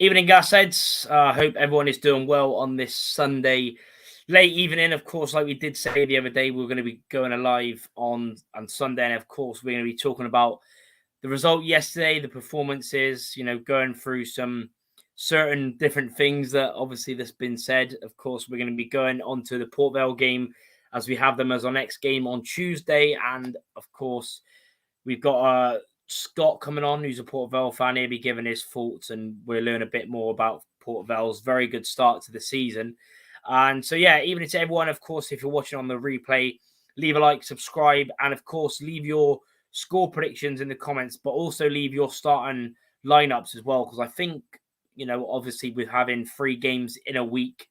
Evening, Gasheads. Hope everyone is doing well on this Sunday late evening. Of course, like we did say the other day, we're going to be going live on Sunday. And of course, we're going to be talking about the result yesterday, the performances, going through some certain different things that obviously that's been said. Of course, we're going to be going on to the Port Vale game as we have them as our next game on Tuesday. And of course, we've got Scott coming on, who's a Port Vale fan. He'll be giving his thoughts, and we'll learn a bit more about Port Vale's very good start to the season. And so, yeah, even to everyone, of course, if you're watching on the replay, leave a like, subscribe, and of course, leave your score predictions in the comments, but also leave your starting lineups as well. Because I think, obviously with having 3 games in a week,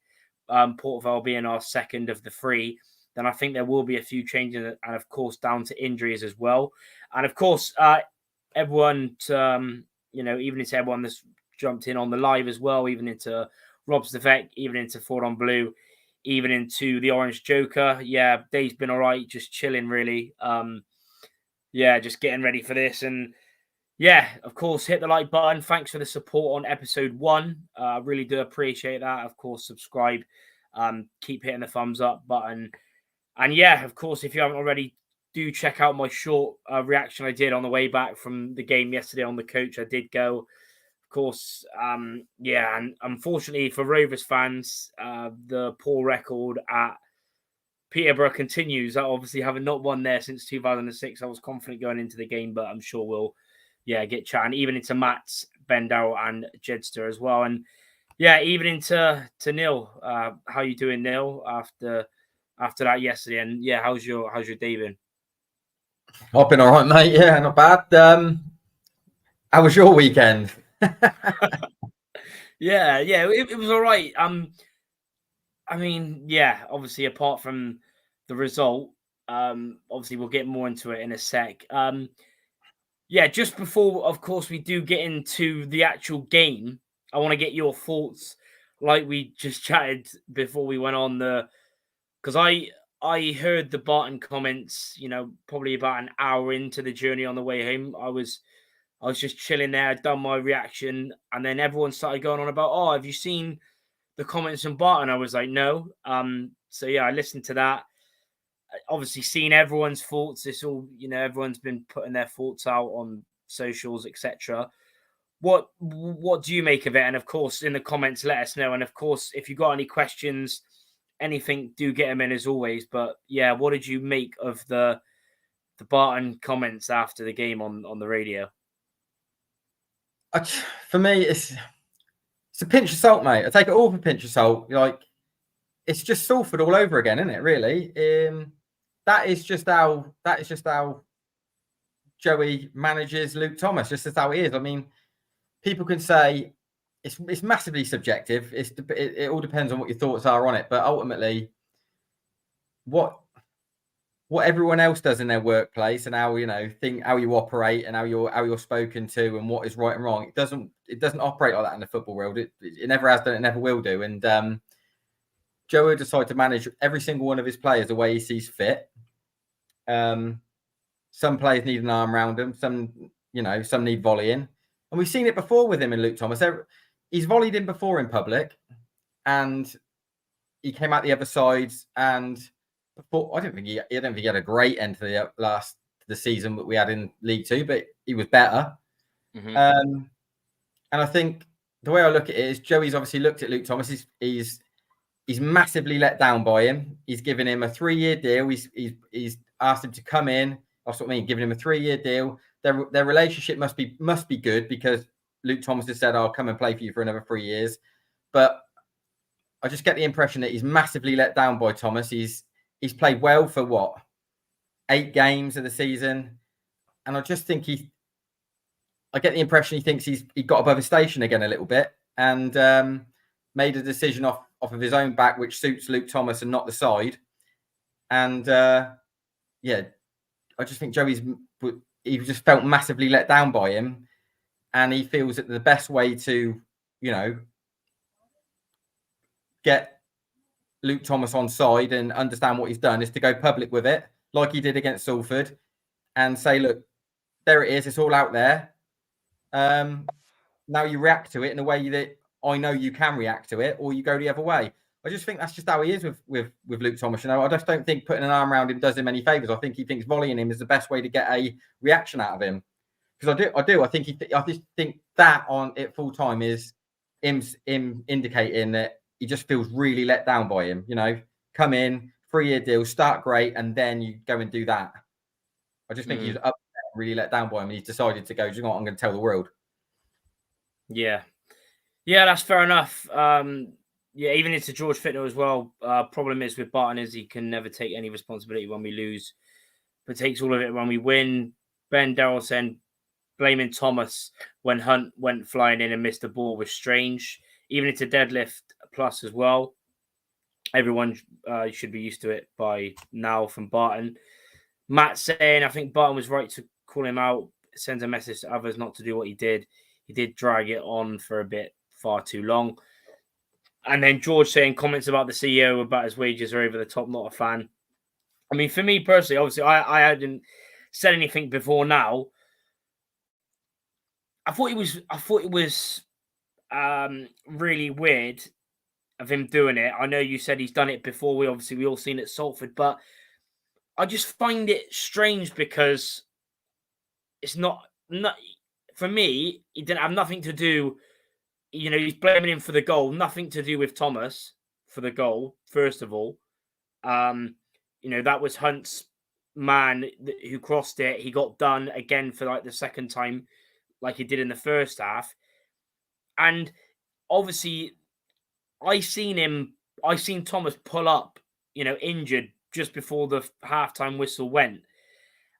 Port Vale being our second of the 3, then I think there will be a few changes, and of course, down to injuries as well. And of course, everyone, even into everyone that's jumped in on the live as well, even into Rob's the Vet, even into Ford on Blue, even into the Orange Joker. Yeah, day's been all right, just chilling, really. Just getting ready for this. And yeah, of course, hit the like button. Thanks for the support on episode 1. I really do appreciate that. Of course, subscribe. Keep hitting the thumbs up button. And yeah, of course, if you haven't already, do check out my short reaction I did on the way back from the game yesterday on the coach. I did go, of course, and unfortunately for Rovers fans, the poor record at Peterborough continues. I obviously haven't not won there since 2006. I was confident going into the game, but I'm sure we'll, get chatting, even into Matt's, Bendau and Jedster as well. And yeah, even into Neil. How you doing, Neil, after that yesterday? And yeah, how's your day been? I've been all right, mate. Yeah, not bad. How was your weekend? It was all right. Obviously, apart from the result, obviously we'll get more into it in a sec. Just before, of course, we do get into the actual game, I want to get your thoughts, like we just chatted before we went on because I heard the Barton comments, probably about an hour into the journey on the way home. I was just chilling there, I'd done my reaction, and then everyone started going on about, have you seen the comments from Barton? I was like, no. I listened to that. Obviously, seen everyone's thoughts. It's all, everyone's been putting their thoughts out on socials, etc. What do you make of it? And of course, in the comments, let us know. And of course, if you got any questions, anything, do get them in as always. But yeah, what did you make of the Barton comments after the game on the radio? For me, it's a pinch of salt, mate. I take it all for a pinch of salt. Like, it's just Salford all over again, isn't it? Really, that is just how Joey manages Luke Thomas. Just as how he is. I mean, people can say it's massively subjective. It all depends on what your thoughts are on it. But ultimately, what everyone else does in their workplace and how how you operate and how you're spoken to and what is right and wrong, it doesn't operate like that in the football world. It never has done. It never will do. And Joey decided to manage every single one of his players the way he sees fit. Some players need an arm around them. Some need volleying. And we've seen it before with him and Luke Thomas. He's volleyed him before in public, and he came out the other side. And before, I don't think he had a great end to the season that we had in League 2, but he was better. Mm-hmm. And I think the way I look at it is Joey's obviously looked at Luke Thomas. He's massively let down by him. He's given him a 3-year deal. He's asked him to come in. That's what I mean. Giving him a 3-year deal. Their relationship must be good, because Luke Thomas has said, "I'll come and play for you for another 3 years." But I just get the impression that he's massively let down by Thomas. He's played well for 8 games of the season, and I just think I get the impression he thinks he got above his station again a little bit, and made a decision off of his own back, which suits Luke Thomas and not the side. And I just think he just felt massively let down by him, and he feels that the best way to, get Luke Thomas on side and understand what he's done is to go public with it, like he did against Salford, and say, "Look, there it is. It's all out there. Now you react to it in a way that I know you can react to it, or you go the other way. I just think that's just how he is with Luke Thomas. You know, I just don't think putting an arm around him does him any favors. I think he thinks volleying him is the best way to get a reaction out of him. Because I just think that on it full time is him indicating that he just feels really let down by him. You know, come in, 3-year deal, start great, and then you go and do that. I just think he's upset, really let down by him, and he's decided to go, do you know what, I'm going to tell the world. Yeah, that's fair enough. Even into George Fitner as well. Problem is with Barton is he can never take any responsibility when we lose, but takes all of it when we win. Ben Darrell saying blaming Thomas when Hunt went flying in and missed the ball was strange. Even into deadlift plus as well. Everyone should be used to it by now from Barton. Matt saying, I think Barton was right to call him out. Sends a message to others not to do what he did. He did drag it on for a bit far too long. And then George saying comments about the CEO about his wages are over the top. Not a fan. I mean, for me personally, obviously, I hadn't said anything before now. I thought it was really weird of him doing it. I know you said he's done it before. We all seen it at Salford, but I just find it strange because it's not for me. It didn't have nothing to do. You know, he's blaming him for the goal. Nothing to do with Thomas for the goal. First of all, you know, that was Hunt's man who crossed it. He got done again for like the second time, like he did in the first half. And obviously, I seen Thomas pull up, you know, injured just before the halftime whistle went.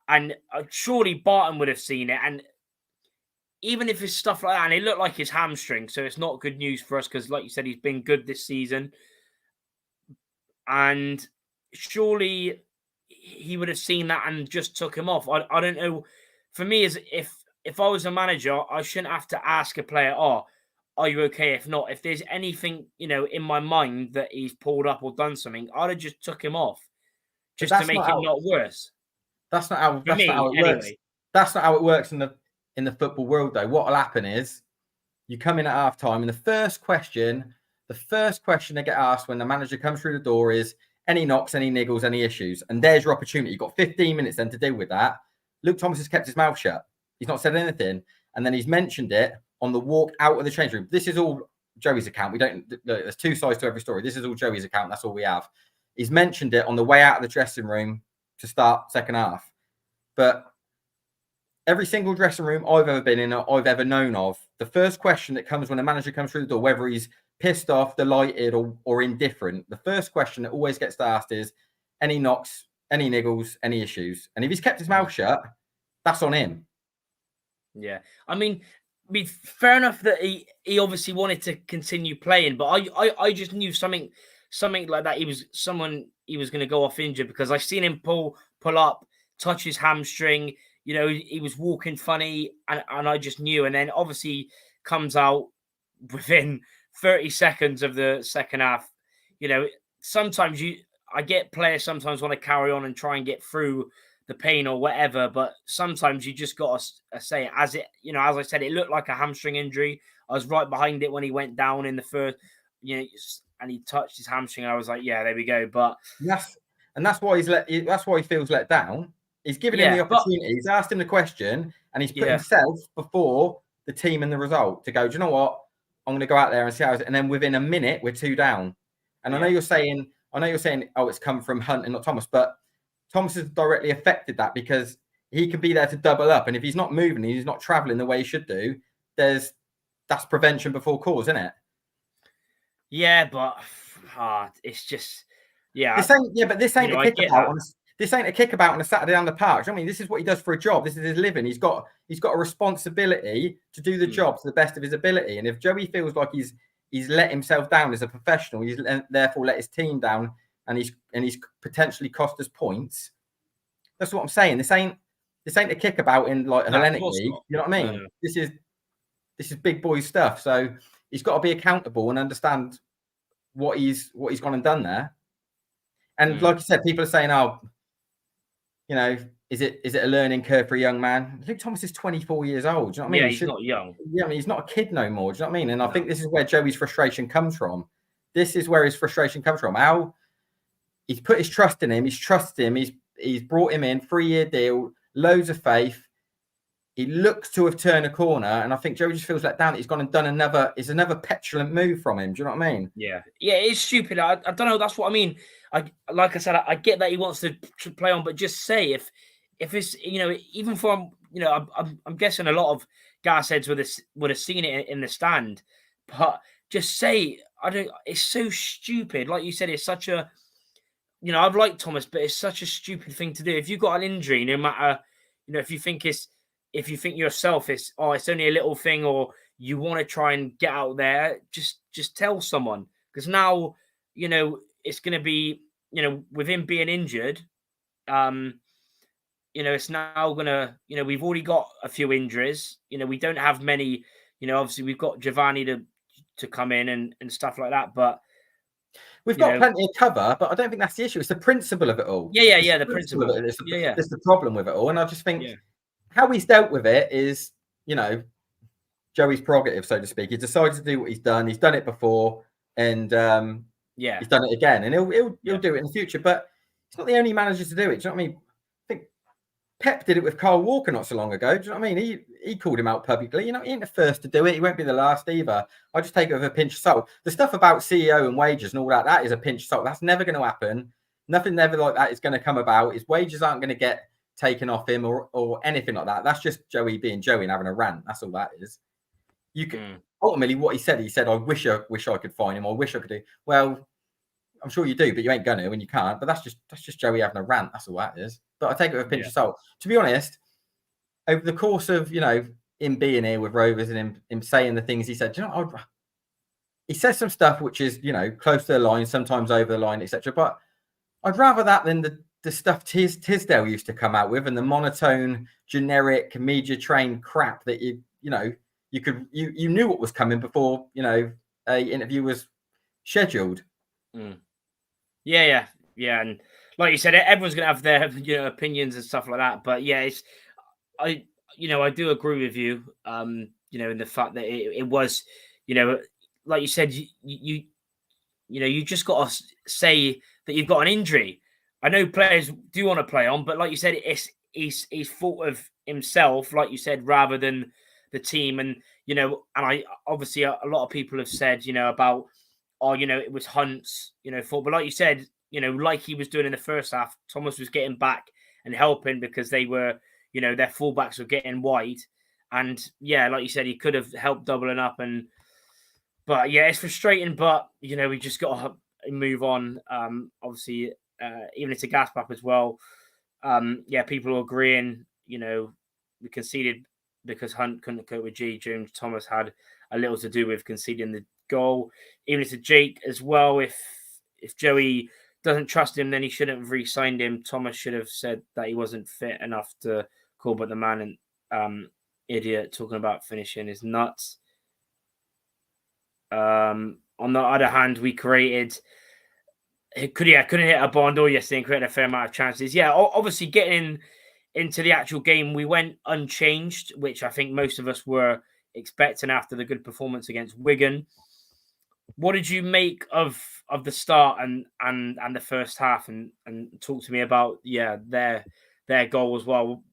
And surely Barton would have seen it. And even if it's stuff like that, and it looked like his hamstring, so it's not good news for us because, like you said, he's been good this season. And surely he would have seen that and just took him off. I don't know. For me, as if I was a manager, I shouldn't have to ask a player, "Oh, are you okay?" If not, if there's anything, you know, in my mind that he's pulled up or done something, I'd have just took him off just to make it not worse. That's not how it works. That's not how it works in the football world, though. What will happen is you come in at half time, and the first question they get asked when the manager comes through the door is any knocks, any niggles, any issues. And there's your opportunity. You've got 15 minutes then to deal with that. Luke Thomas has kept his mouth shut. He's not said anything. And then he's mentioned it on the walk out of the change room. This is all Joey's account. There's two sides to every story. This is all Joey's account. That's all we have. He's mentioned it on the way out of the dressing room to start second half. But every single dressing room I've ever been in, or I've ever known of, the first question that comes when a manager comes through the door, whether he's pissed off, delighted, or indifferent, the first question that always gets asked is any knocks, any niggles, any issues. And if he's kept his mouth shut, that's on him. Yeah. I mean, fair enough that he obviously wanted to continue playing, but I just knew something like that. He was going to go off injured because I seen him pull up, touch his hamstring. You know, he was walking funny, and I just knew. And then obviously comes out within 30 seconds of the second half. You know, sometimes I get players sometimes want to carry on and try and get through the pain or whatever, but sometimes you just got to say it as it. You know, as I said, it looked like a hamstring injury. I was right behind it when he went down in the first. You know, and he touched his hamstring. And I was like, yeah, there we go. But that's why he feels let down. He's given him the opportunity. He's asked him the question, and he's put himself before the team and the result to go, do you know what? I'm going to go out there and see how it is. And then within a minute, we're 2 down. And I know you're saying, oh, it's come from Hunt and not Thomas, but Thomas has directly affected that because he can be there to double up. And if he's not moving, he's not traveling the way he should do, that's prevention before cause, isn't it? Yeah, but it's just, This ain't a kickabout. This ain't a kickabout on a Saturday on the park. I mean, this is what he does for a job. This is his living. He's got a responsibility to do the job to the best of his ability. And if Joey feels like he's let himself down as a professional, he's therefore let his team down, and he's potentially cost us points. That's what I'm saying. This ain't a kickabout in like a Hellenic League. You know what I mean? No. This is big boy stuff. So he's got to be accountable and understand what he's gone and done there. And like you said, people are saying, oh, you know, is it a learning curve for a young man? Luke Thomas is 24 years old. Do you know what I mean? Yeah, he's not young. Yeah, I mean, he's not a kid no more. Do you know what I mean? And I think this is where Joey's frustration comes from. This is where his frustration comes from. How he's put his trust in him. He's trusted him. He's brought him in, 3-year deal, loads of faith. He looks to have turned a corner, and I think Joey just feels let down. He's gone and done another petulant move from him. Do you know what I mean? Yeah, it's stupid. I don't know. That's what I mean. Like I said, I get that he wants to play on, but just say if it's, you know, even from, you know, I'm guessing a lot of gas heads would have seen it in the stand, but just say, I don't. It's so stupid. Like you said, it's such a, you know, I've liked Thomas, but it's such a stupid thing to do. If you've got an injury, no matter, you know, if you think yourself it's only a little thing, or you want to try and get out there, just tell someone, because now, you know, it's going to be, you know, with him being injured, you know, it's now going to, you know, we've already got a few injuries. You know, we don't have many, you know, obviously we've got Giovanni to come in and stuff like that, but we've got plenty of cover, but I don't think that's the issue. It's the principle of it all. Yeah, the principle of it. It's the problem with it all. And I just think how he's dealt with it is, you know, Joey's prerogative, so to speak. He decided to do what he's done. He's done it before, and he's done it again, and he'll do it in the future. But he's not the only manager to do it. Do you know what I mean? I think Pep did it with Kyle Walker not so long ago. Do you know what I mean? He called him out publicly. You know, he ain't the first to do it. He won't be the last either. I just take it with a pinch of salt. The stuff about CEO and wages and all that is a pinch of salt. That's never going to happen. Nothing never like that is going to come about. His wages aren't going to get taken off him or anything like that. That's just Joey being Joey and having a rant. That's all that is. You can ultimately what he said, I wish I could find him. I wish I could do. Well, I'm sure you do, but you ain't gonna and you can't. But that's just Joey having a rant. That's all that is. But I take it with a pinch of salt. To be honest, over the course of, you know, him being here with Rovers and him saying the things he said, you know, he says some stuff which is, you know, close to the line, sometimes over the line, etc. But I'd rather that than the stuff Tisdale used to come out with, and the monotone, generic, media trained crap that you know you knew what was coming before, you know, a interview was scheduled. Yeah, and like you said, everyone's gonna have their, you know, opinions and stuff like that. But yeah, I do agree with you. You know, in the fact that it was, you know, like you said, you just got to say that you've got an injury. I know players do want to play on, but like you said, he's thought of himself, like you said, rather than the team. And, you know, and I obviously a lot of people have said, you know, about, you know, it was Hunt's, you know, fault. But like you said, you know, like he was doing in the first half, Thomas was getting back and helping because they were, you know, their fullbacks were getting wide. And yeah, like you said, he could have helped doubling up. But yeah, it's frustrating, but, you know, we just got to move on. Obviously, even it's a gas pap as well. People are agreeing, you know, we conceded because Hunt couldn't cope with G. James Thomas had a little to do with conceding the goal. Even it's a Jake as well. If Joey doesn't trust him, then he shouldn't have re-signed him. Thomas should have said that he wasn't fit enough to call, but the man and idiot talking about finishing is nuts. On the other hand, we couldn't hit a barn door yesterday and create a fair amount of chances. Yeah, obviously getting into the actual game, we went unchanged, which I think most of us were expecting after the good performance against Wigan. What did you make of the start and the first half, and talk to me about their goal as well?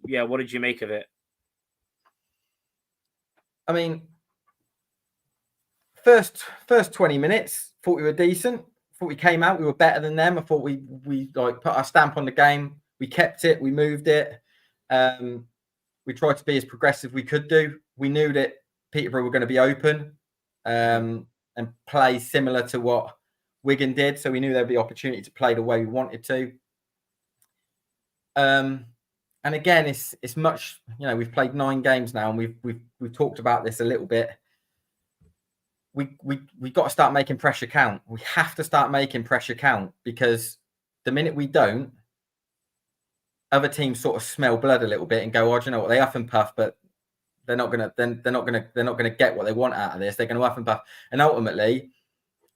Yeah, what did you make of it? I mean, first 20 minutes, thought we were decent. Thought we came out, we were better than them. I thought we like put our stamp on the game. We kept it, we moved it. We tried to be as progressive we could do. We knew that Peterborough were going to be open and play similar to what Wigan did. So we knew there'd be opportunity to play the way we wanted to. And again, it's much, you know, we've played 9 games now, and we've talked about this a little bit. We got to start making pressure count. We have to start making pressure count, because the minute we don't, other teams sort of smell blood a little bit and go, "Oh, do you know what? They huff and puff, but they're not gonna get what they want out of this. They're gonna huff and puff." And ultimately,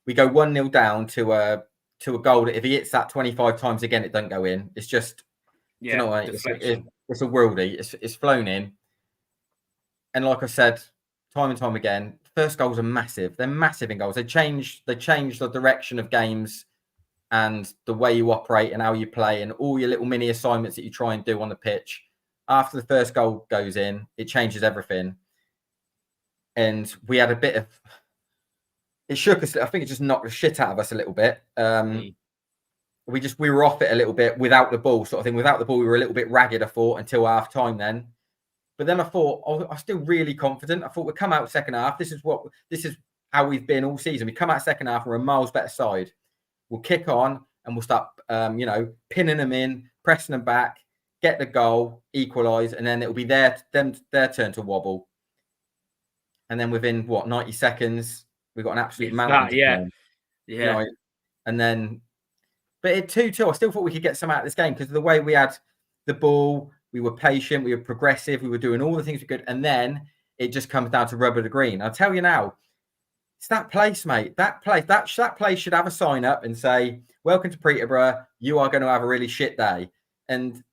we go 1-0 down to a goal that if he hits that 25 times again, it doesn't go in. It's just Do you know what I mean? It's a worldie. It's flown in. And like I said, time and time again, first goals are massive. They're massive in goals. They change the direction of games and the way you operate and how you play and all your little mini assignments that you try and do on the pitch. After the first goal goes in, it changes everything. And we had a bit of... It shook us. I think it just knocked the shit out of us a little bit. We were off it a little bit without the ball, sort of thing. Without the ball, we were a little bit ragged, I thought, until half time then. But then I thought, I was still really confident. I thought we'd come out second half. This is how we've been all season. We come out second half, we're a miles better side. We'll kick on and we'll start, pinning them in, pressing them back, get the goal, equalise, and then it'll be their turn to wobble. And then within 90 seconds, we got an absolute mountain. Yeah. And then, but at 2-2, I still thought we could get some out of this game because of the way we had the ball. We were patient, we were progressive, we were doing all the things we could, and then it just comes down to rubber to green. I'll tell you now, it's that place, mate. That place should have a sign up and say, "Welcome to Peterborough. You are going to have a really shit day." And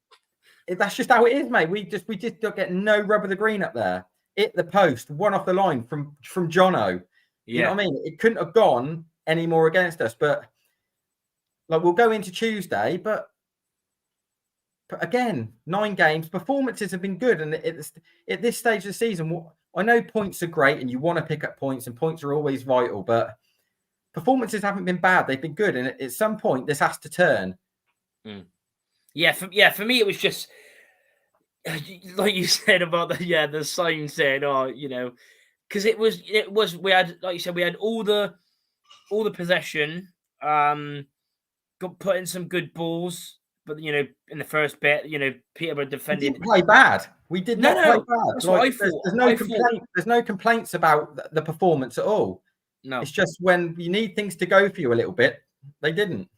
that's just how it is, mate. We just don't get no rubber to green up there. Hit the post, one off the line from Jono. You know what I mean? It couldn't have gone any more against us. But like, we'll go into Tuesday, but again, 9 games, performances have been good. And at this stage of the season, I know points are great and you want to pick up points and points are always vital, but performances haven't been bad. They've been good. And at some point, this has to turn. Yeah, for me, it was just, like you said about the sign saying, because it was, we had, like you said, we had all the possession, got put in some good balls. But, in the first bit, Peterborough defended. We didn't play bad. We did not play bad. That's what I thought. There's no complaints about the performance at all. No. It's just when you need things to go for you a little bit, they didn't.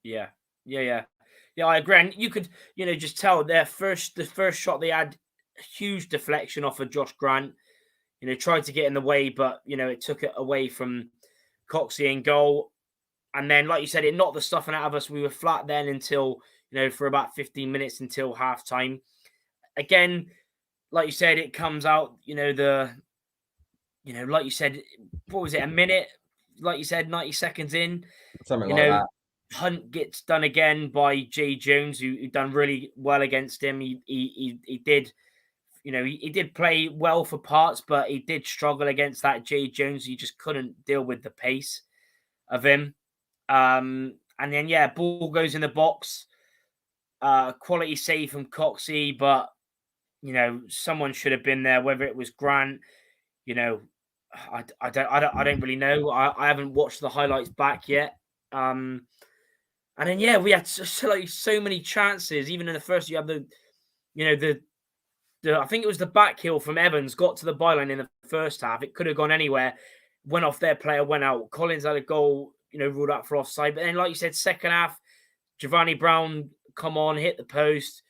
Yeah, I agree. And you could, just tell the first shot they had, a huge deflection off of Josh Grant. Tried to get in the way, but, it took it away from Coxey in goal. And then, like you said, it knocked the stuffing out of us. We were flat then until... for about 15 minutes until halftime. Again, like you said, it comes out, like you said, what was it, a minute? Like you said, 90 seconds in. Something like that. Hunt gets done again by Jay Jones, who done really well against him. He did, he did play well for parts, but he did struggle against that Jay Jones. He just couldn't deal with the pace of him. And then, ball goes in the box. Quality save from Coxey, but someone should have been there. Whether it was Grant, I don't really know. I haven't watched the highlights back yet. And then we had so many chances. Even in the first, you have the I think it was the back heel from Evans got to the byline in the first half. It could have gone anywhere. Went off their player, went out. Collins had a goal, ruled out for offside. But then, like you said, second half, Giovanni Brown come on, hit the post,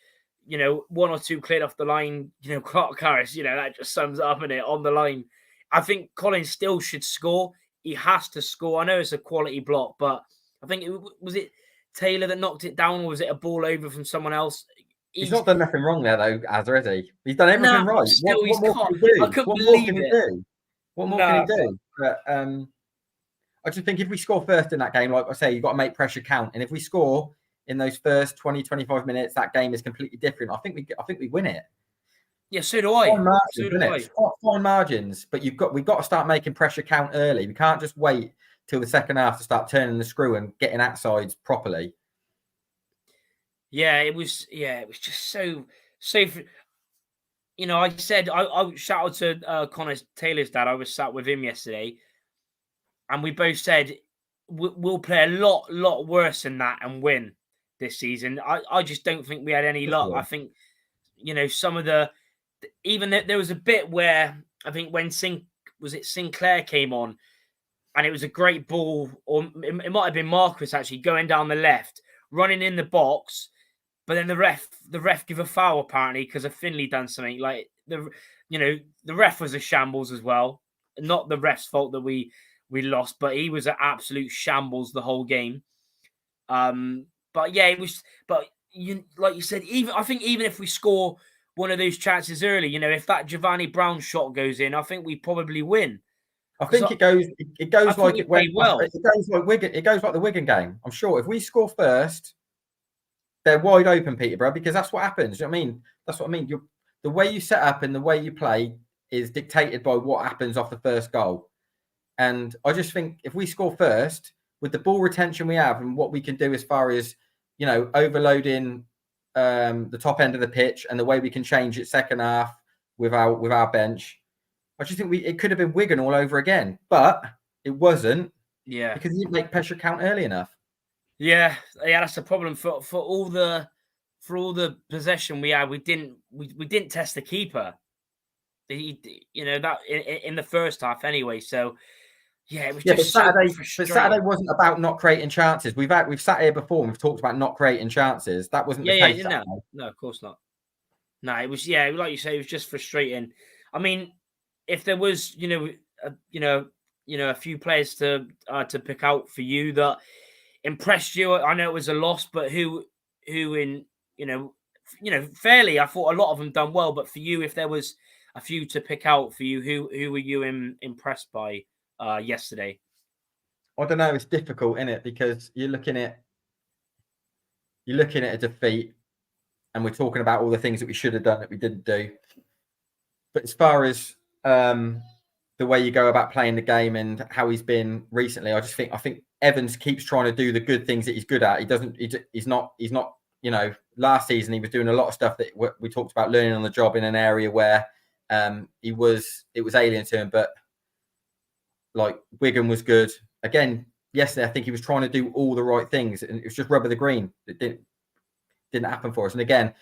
1 or 2 cleared off the line, Clark Harris, that just sums it up in it on the line. I think Collins still should score. He has to score. I know it's a quality block, but I think was it Taylor that knocked it down, or was it a ball over from someone else? He's not done nothing wrong there, though, Azza, has he? He's done everything right. Still, what more can he do? I couldn't believe it. What more can he do? But I just think if we score first in that game, like I say, you've got to make pressure count. And if we score in those first 20, 25 minutes, that game is completely different. I think we win it. Yeah, so do I. Fine margins, but we've got to start making pressure count early. We can't just wait till the second half to start turning the screw and getting outsides properly. Yeah, it was just so. I said I shout out to Connor Taylor's dad. I was sat with him yesterday, and we both said we'll play a lot worse than that and win this season. I just don't think we had any luck. I think, some of there was a bit where I think when Sinclair came on, and it was a great ball, or it might have been Marcus actually going down the left, running in the box, but then the ref give a foul apparently because of Finley done something. Like the ref was a shambles as well. Not the ref's fault that we lost, but he was an absolute shambles the whole game. But yeah, it was. But like you said, I think even if we score one of those chances early, if that Giovanni Brown shot goes in, I think we probably win. I think it goes like it went. Well. It goes like Wigan. It goes like the Wigan game. I'm sure if we score first, they're wide open, Peterborough, because that's what happens. You know what I mean? That's what I mean. The way you set up and the way you play is dictated by what happens off the first goal. And I just think if we score first, with the ball retention we have and what we can do as far as overloading the top end of the pitch and the way we can change it second half with our bench. I just think it could have been Wigan all over again, but it wasn't. Yeah, because he didn't make pressure count early enough. Yeah, that's a problem for all the possession we had. We didn't test the keeper. That in the first half anyway. So yeah, it was just Saturday. frustrating. But Saturday wasn't about not creating chances. We've sat here before and we've talked about not creating chances. That wasn't the case. No, of course not. No, it was like you say, it was just frustrating. I mean, if there was a few players to pick out for you that impressed you, I know it was a loss, but who in fairly, I thought a lot of them done well. But for you, if there was a few to pick out for you, who were you impressed by yesterday? I don't know. It's difficult, isn't it? Because you're looking at a defeat, and we're talking about all the things that we should have done that we didn't do. But as far as the way you go about playing the game and how he's been recently, I think Evans keeps trying to do the good things that he's good at. He's not. Last season he was doing a lot of stuff that we talked about, learning on the job in an area where it was alien to him. But like Wigan was good again yesterday. I think he was trying to do all the right things, and it was just rubber the green. It didn't happen for us. And again,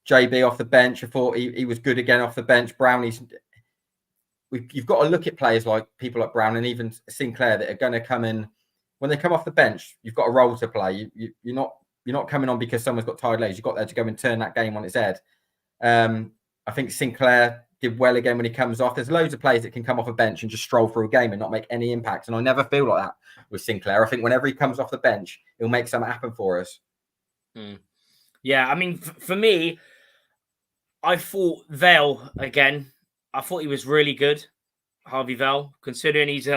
JB off the bench, I thought he was good again off the bench. You've got to look at players like people like Brown and even Sinclair that are going to come in when they come off the bench. You've got a role to play. You're not coming on because someone's got tired legs. You've got there to go and turn that game on its head. I think Sinclair did well again when he comes off. There's loads of players that can come off a bench and just stroll through a game and not make any impact. And I never feel like that with Sinclair. I think whenever he comes off the bench, he'll make something happen for us. Yeah, I mean, for me, I thought Vale again. I thought he was really good, Harvey Vale, considering he's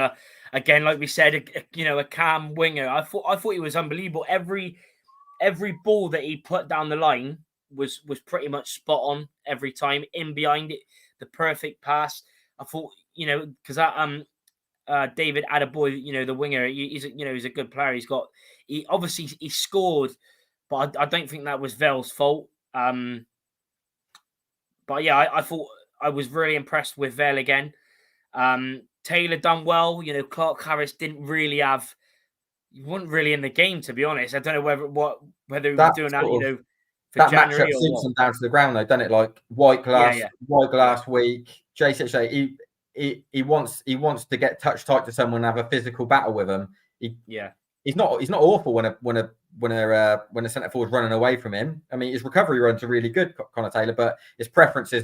again, like we said, a calm winger. I thought he was unbelievable. Every ball that he put down the line was pretty much spot on every time. In behind it, the perfect pass. I thought, because David Adebayo, the winger, he's a good player. He obviously scored, but I don't think that was Vale's fault. But yeah, I thought I was really impressed with Vale again. Taylor done well. Clark Harris didn't really have. He wasn't really in the game, to be honest. I don't know whether he was doing that, for that January matchup or suits what. him down to the ground, though, doesn't it? Like White Glass week. JCH, he wants to get touch tight to someone and have a physical battle with him. He's not awful when a centre forward's running away from him. I mean, his recovery runs are really good, Connor Taylor, but his preference is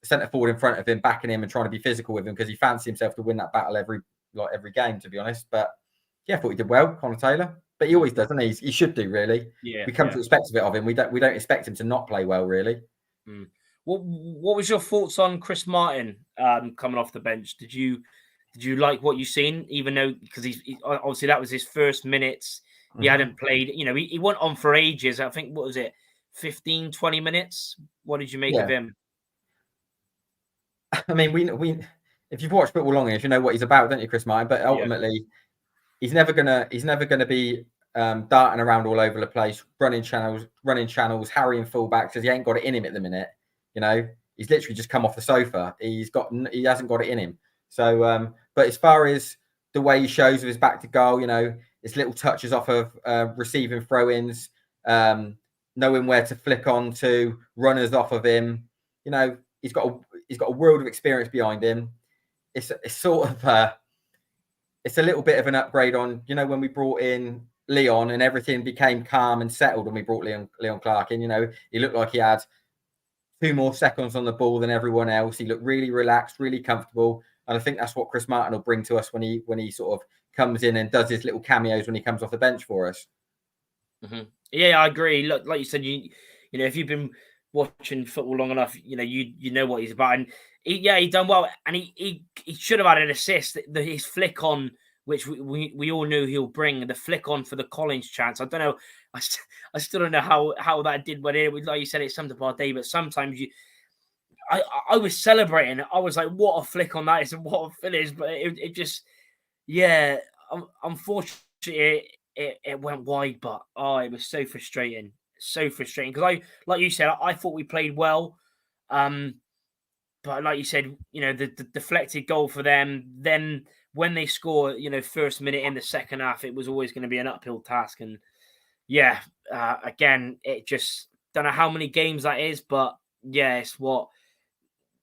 centre forward in front of him, backing him and trying to be physical with him because he fancies himself to win that battle every game, to be honest. But yeah, I thought he did well, Connor Taylor. But he always does, doesn't he? He should do, really. Yeah, we come to expect a bit of him. We don't expect him to not play well, really. What was your thoughts on Chris Martin coming off the bench? Did you like what you seen? Even though because he obviously that was his first minutes, he hadn't played. He went on for ages. I think what was it, 15, 20 minutes? What did you make of him? I mean, we if you've watched football long enough, you know what he's about, don't you, Chris Martin? But ultimately, he's never gonna be darting around all over the place, running channels, harrying fullbacks because he ain't got it in him at the minute. He's literally just come off the sofa. He hasn't got it in him. So, but as far as the way he shows with his back to goal, his little touches off of receiving throw-ins, knowing where to flick on to, runners off of him. He's got a world of experience behind him. It's sort of it's a little bit of an upgrade on when we brought in Leon and everything became calm and settled when we brought Leon Clark in. He looked like he had 2 more seconds on the ball than everyone else. He looked really relaxed, really comfortable, and I think that's what Chris Martin will bring to us when he sort of comes in and does his little cameos when he comes off the bench for us. Yeah, I agree. Look, like you said, you know, if you've been watching football long enough, you know, you know what he's about. And he done well, and he should have had an assist. His flick on, which we all knew he'll bring, the flick on for the Collins chance. I don't know. I still don't know how that did, but it, like you said, it's something about day. But sometimes I was celebrating. I was like, what a flick on that is, and what a finish. But it just, yeah, unfortunately, it went wide. But it was so frustrating. So frustrating. Because like you said, I thought we played well. But like you said, you know, the deflected goal for them, then when they score, you know, first minute in the second half, it was always going to be an uphill task. And yeah, again, it just don't know how many games that is, but yeah, it's what,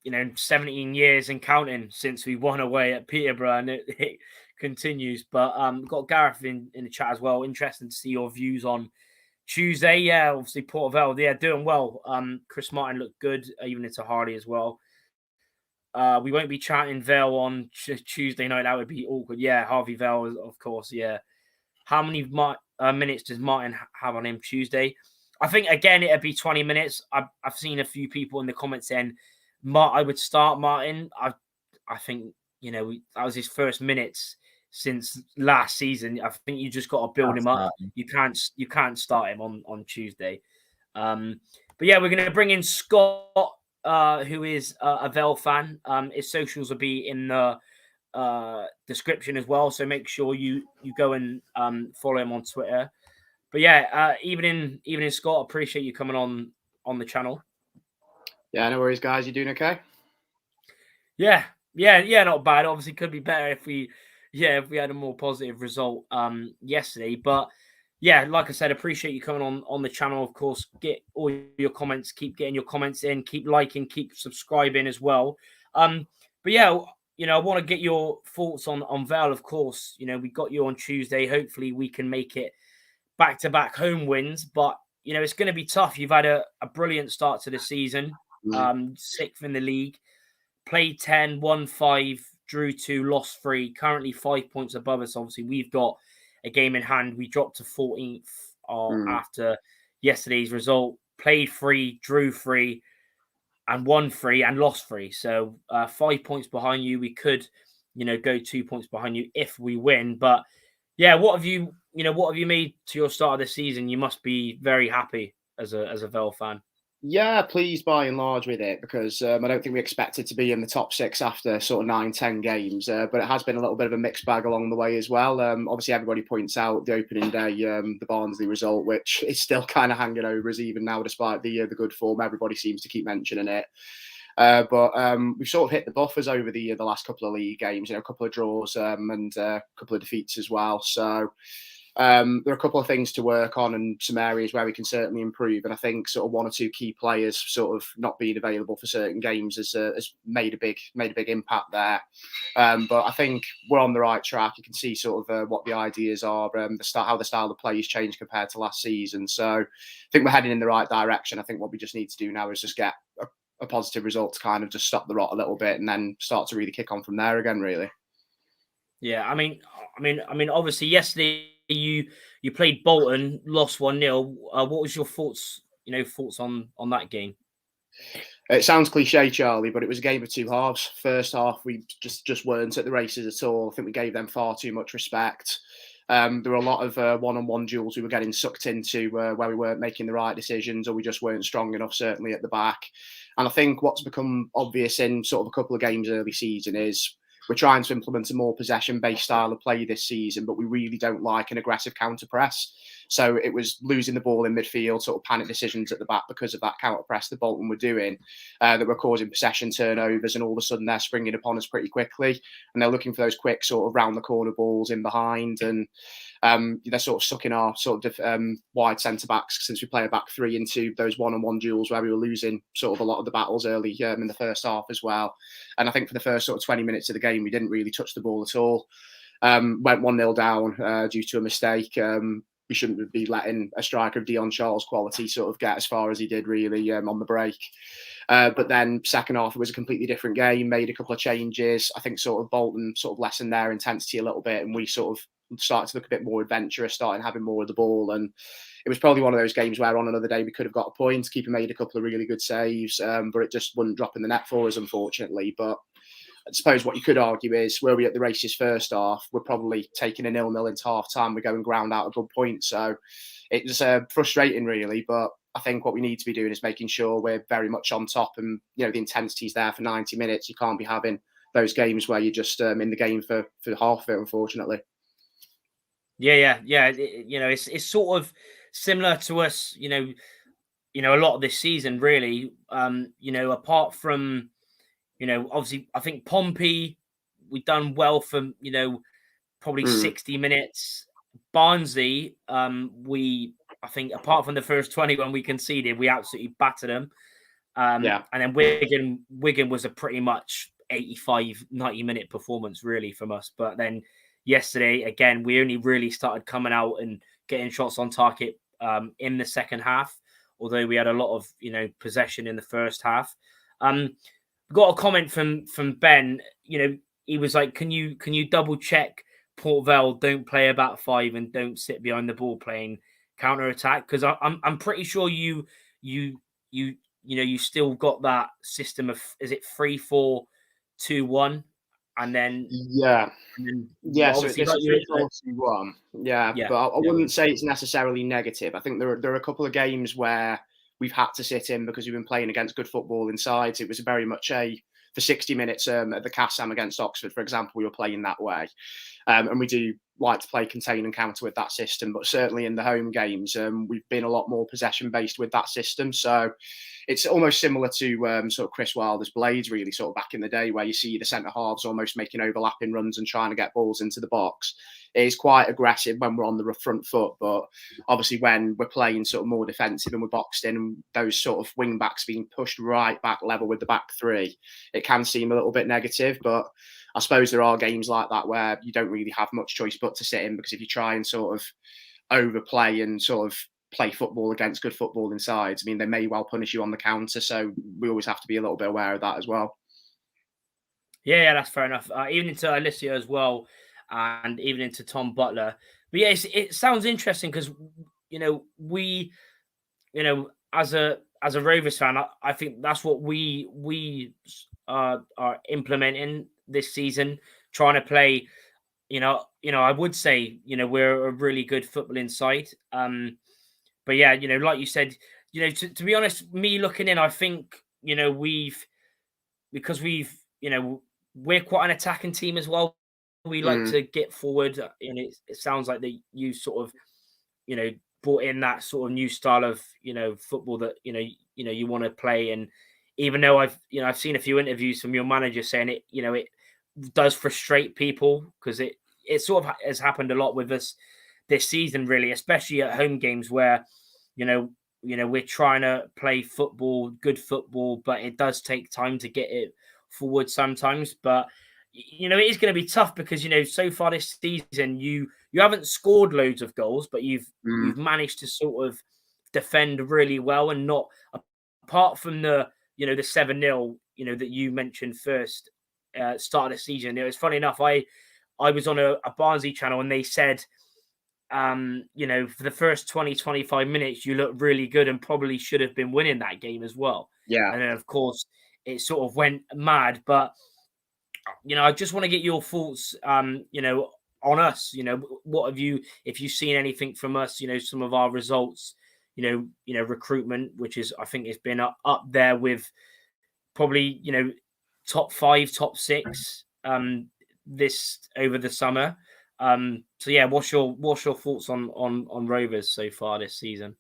you know, 17 years and counting since we won away at Peterborough, and it continues. But got Gareth in the chat as well. Interesting to see your views on Tuesday. Yeah, obviously Port Vale, yeah, doing well. Chris Martin looked good, even into Hardy as well. We won't be chatting Vale on Tuesday night. That would be awkward. Yeah, Harvey Vale, of course. Yeah. How many minutes does Martin have on him Tuesday? I think, again, it'd be 20 minutes. I've seen a few people in the comments saying I would start Martin. I think, you know, that was his first minutes since last season. I think you just got to build him up. You can't start him on Tuesday. But yeah, we're going to bring in Scott, who is a Vale fan. His socials will be in the description as well, so make sure you go and follow him on Twitter. But yeah, evening Scott, appreciate you coming on the channel. Yeah, no worries, guys. You doing okay? Yeah, not bad. Obviously could be better if we had a more positive result yesterday. But yeah, like I said, appreciate you coming on the channel. Of course, get all your comments, keep getting your comments in, keep liking, keep subscribing as well. But yeah, you know, I want to get your thoughts on Vale, of course. You know, we got you on Tuesday. Hopefully we can make it back-to-back home wins. But, you know, it's going to be tough. You've had a brilliant start to the season. 6th in the league. Played 10, won 5, drew 2, lost 3. Currently 5 points above us. Obviously, we've got a game in hand. We dropped to 14th after yesterday's result. Played 3, drew 3. And won 3 and lost 3. So 5 points behind you. We could, you know, go 2 points behind you if we win. But yeah, what have you made to your start of the season? You must be very happy as a Vale fan. Yeah, pleased by and large with it, because I don't think we expected to be in the top 6 after sort of 9-10 games. But it has been a little bit of a mixed bag along the way as well. Obviously, everybody points out the opening day, the Barnsley result, which is still kind of hanging over us even now, despite the good form. Everybody seems to keep mentioning it. But we've sort of hit the buffers over the last couple of league games, you know, a couple of draws and a couple of defeats as well. So there are a couple of things to work on and some areas where we can certainly improve. And I think sort of 1 or 2 key players sort of not being available for certain games has made a big impact there. But I think we're on the right track. You can see sort of what the ideas are, how the style of play has changed compared to last season. So I think we're heading in the right direction. I think what we just need to do now is just get a positive result to kind of just stop the rot a little bit and then start to really kick on from there again, really. Yeah, I mean, obviously yesterday you played Bolton, lost 1-0. What was your thoughts on that game? It sounds cliche, Charlie, but it was a game of 2 halves. First half, we just weren't at the races at all. I think we gave them far too much respect. There were a lot of one-on-one duels we were getting sucked into where we weren't making the right decisions, or we just weren't strong enough, certainly at the back. And I think what's become obvious in sort of a couple of games early season is we're trying to implement a more possession-based style of play this season, but we really don't like an aggressive counter-press. So it was losing the ball in midfield, sort of panic decisions at the back because of that counter-press that Bolton were doing, that were causing possession turnovers, and all of a sudden they're springing upon us pretty quickly, and they're looking for those quick sort of round-the-corner balls in behind, and they're sort of sucking our sort of wide centre-backs, since we play a back 3, into those one-on-one duels where we were losing sort of a lot of the battles early in the first half as well. And I think for the first sort of 20 minutes of the game, we didn't really touch the ball at all. Went 1-0 down due to a mistake. we shouldn't be letting a striker of Dion Charles' quality sort of get as far as he did really on the break. But then second half, it was a completely different game, made a couple of changes. I think sort of Bolton sort of lessened their intensity a little bit, and we sort of started to look a bit more adventurous, starting having more of the ball. And it was probably one of those games where on another day we could have got a point. Keeper made a couple of really good saves, but it just wouldn't drop in the net for us, unfortunately. But I suppose what you could argue is, were we at the races first half, we're probably taking a 0-0 into half time. We're going ground out a good point. So it was frustrating, really. But I think what we need to be doing is making sure we're very much on top, and the intensity's there for 90 minutes. You can't be having those games where you're just in the game for half of it, unfortunately. Yeah. It's sort of similar to us, a lot of this season, really. Apart from, obviously, I think Pompey, we've done well for, probably 60 minutes. Barnsley, I think apart from the first 20 when we conceded, we absolutely battered them. And then Wigan was a pretty much 85, 90-minute performance, really, from us. But then yesterday, again, we only really started coming out and getting shots on target in the second half, although we had a lot of, possession in the first half. Got a comment from Ben. He was like, "Can you double check Port Vale don't play about 5 and don't sit behind the ball playing counter attack?" Because I'm pretty sure you still got that system of, is it 3-4-2-1, and then so it's 3-4-2-1. But I wouldn't say it's necessarily negative. I think there are a couple of games where we've had to sit in because we've been playing against good football inside. It was very much for 60 minutes at the Kassam against Oxford, for example, we were playing that way. And we do like to play contain and counter with that system. But certainly in the home games, we've been a lot more possession-based with that system. So it's almost similar to sort of Chris Wilder's Blades, really, sort of back in the day, where you see the centre-halves almost making overlapping runs and trying to get balls into the box. It is quite aggressive when we're on the front foot, but obviously when we're playing sort of more defensive and we're boxed in, and those sort of wing backs being pushed right back level with the back three, it can seem a little bit negative. But I suppose there are games like that where you don't really have much choice but to sit in, because if you try and sort of overplay and sort of play football against good football inside, I mean, they may well punish you on the counter. So we always have to be a little bit aware of that as well. Yeah, that's fair enough. Even into Alicia as well, and even into Tom Butler. But yeah, it sounds interesting because, we, as a Rovers fan, I think that's what we are implementing this season, trying to play. I would say, we're a really good footballing side. But yeah, like you said, to be honest, me looking in, I think, we're quite an attacking team as well. We like to get forward, and it sounds like that you sort of, brought in that sort of new style of, football that, you want to play. And even though I've seen a few interviews from your manager saying it, it does frustrate people, because it sort of has happened a lot with us this season, really, especially at home games where, we're trying to play football, good football, but it does take time to get it forward sometimes. But it is going to be tough because so far this season you haven't scored loads of goals, but you've managed to sort of defend really well, and not, apart from the the 7-0 that you mentioned first start of the season. It was funny enough, I was on a Barnsley channel and they said for the first 20-25 minutes you looked really good and probably should have been winning that game as well. And then of course it sort of went mad. But I just want to get your thoughts, on us. What have you, if you've seen anything from us, some of our results, recruitment, which is, I think, it's been up there with probably, top 5, top 6, this over the summer. So yeah, what's your thoughts on Rovers so far this season?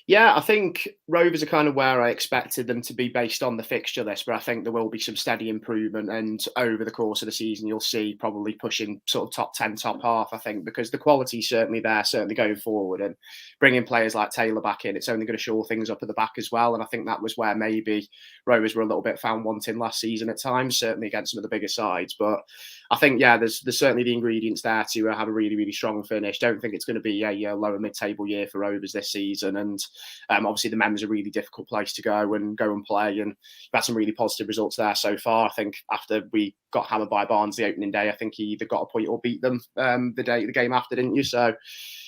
Yeah, I think Rovers are kind of where I expected them to be based on the fixture list, but I think there will be some steady improvement. And over the course of the season, you'll see probably pushing sort of top 10, top half, I think, because the quality's certainly there, certainly going forward. And bringing players like Taylor back in, it's only going to shore things up at the back as well. And I think that was where maybe Rovers were a little bit found wanting last season at times, certainly against some of the bigger sides. But I think, yeah, there's certainly the ingredients there to have a really, really strong finish. Don't think it's going to be a lower mid-table year for Rovers this season. And obviously the Mem's a really difficult place to go and play. And we've had some really positive results there so far. I think after we got hammered by Barnes the opening day, I think he either got a point or beat them the game after, didn't you? So